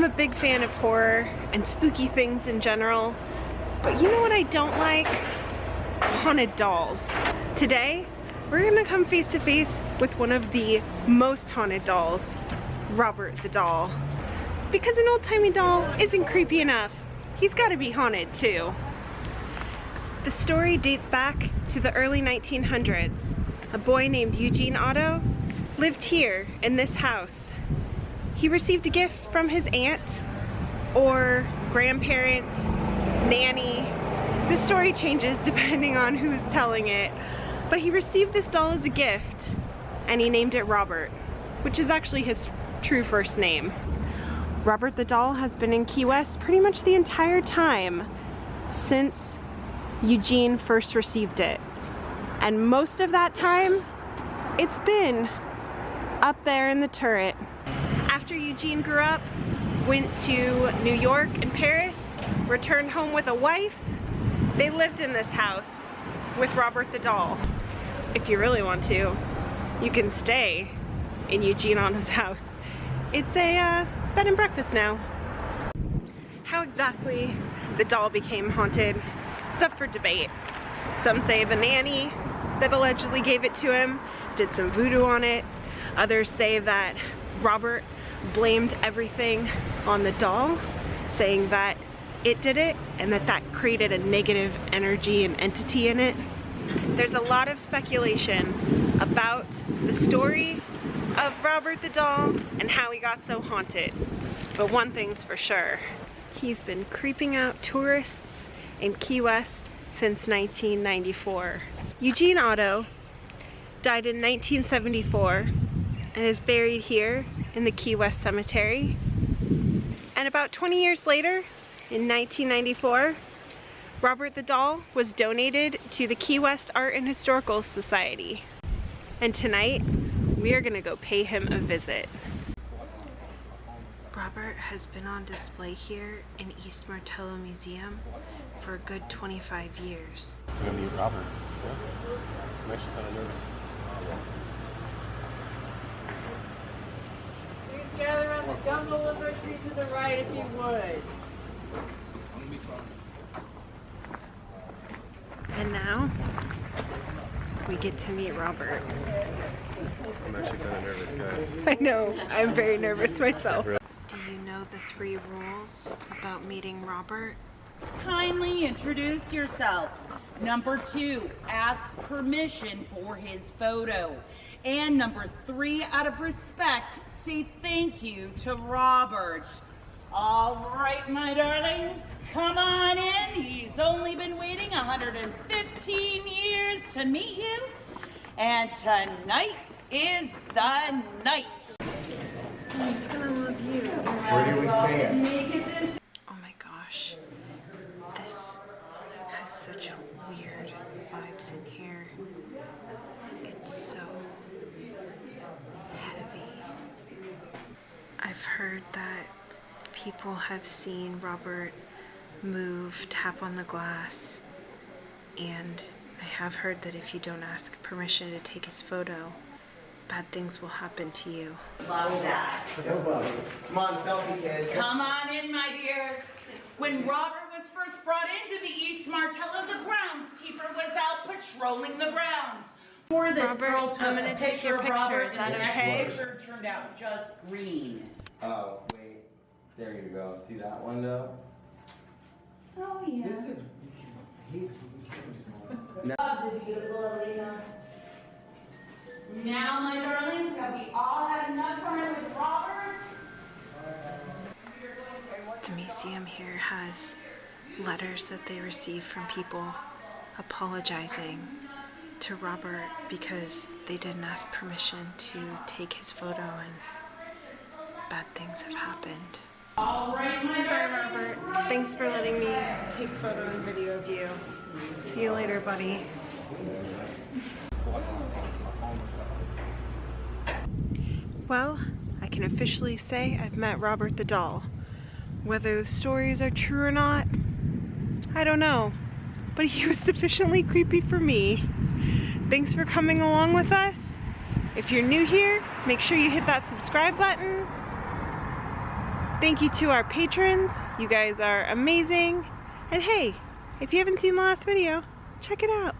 a big fan of horror and spooky things in general, but you know what I don't like? Haunted dolls. Today, we're gonna come face to face with one of the most haunted dolls, Robert the doll. Because an old-timey doll isn't creepy enough, he's gotta be haunted too. The story dates back to the early 1900s. A boy named Eugene Otto lived here in this house. He received a gift from his aunt or grandparent, nanny. The story changes depending on who's telling it, but he received this doll as a gift and he named it Robert, which is actually his true first name. Robert the doll has been in Key West pretty much the entire time since Eugene first received it. And most of that time, it's been up there in the turret. After Eugene grew up, went to New York and Paris, returned home with a wife, they lived in this house with Robert the doll. If you really want to, you can stay in Eugene Otto's house. It's a bed and breakfast now. How exactly the doll became haunted, it's up for debate. Some say the nanny that allegedly gave it to him did some voodoo on it. Others say that Robert blamed everything on the doll, saying that it did it and that created a negative energy and entity in it. There's a lot of speculation about the story of Robert the doll and how he got so haunted. But one thing's for sure, he's been creeping out tourists in Key West since 1994. Eugene Otto died in 1974 and is buried here in the Key West Cemetery. And about 20 years later, in 1994, Robert the doll was donated to the Key West Art and Historical Society. And tonight, we are gonna go pay him a visit. Robert has been on display here in East Martello Museum for a good 25 years. I'm gonna meet Robert. Yeah. I'm actually kind of nervous. Please gather around the gumbo liver tree to the right if you would. And now, we get to meet Robert. I'm actually kind of nervous, guys. I know, I'm very nervous myself. Really? Do you know the 3 rules about meeting Robert? Kindly introduce yourself. Number 2, ask permission for his photo. And number 3, out of respect, say thank you to Robert. All right, my darlings, come on in. He's only been waiting 115 years to meet you. And tonight is the night. He's gonna love you. Where do we sing it? Oh my gosh, this has such weird vibes in here. It's so heavy. I've heard that people have seen Robert move, tap on the glass, and I have heard that if you don't ask permission to take his photo, bad things will happen to you. Love that. Come on, selfie kid. Come on in, my dears. When Robert was first brought into the East Martello, the groundskeeper was out patrolling the grounds. For this Robert, girl took I'm gonna a take picture your of picture. Robert, Is that and the okay? next picture turned out just green. Oh, wait. There you go. See that one though? Oh yeah. This is. He's. The beautiful Elena. Now, my darlings, have we all had enough time with Robert? The museum here has letters that they receive from people apologizing to Robert because they didn't ask permission to take his photo and bad things have happened. All right, my Bye, darlings. Robert. Thanks for letting me take photo and video of you. See you later, buddy. Well, I can officially say I've met Robert the doll. Whether the stories are true or not, I don't know. But he was sufficiently creepy for me. Thanks for coming along with us. If you're new here, make sure you hit that subscribe button. Thank you to our patrons. You guys are amazing. And hey, if you haven't seen the last video, check it out.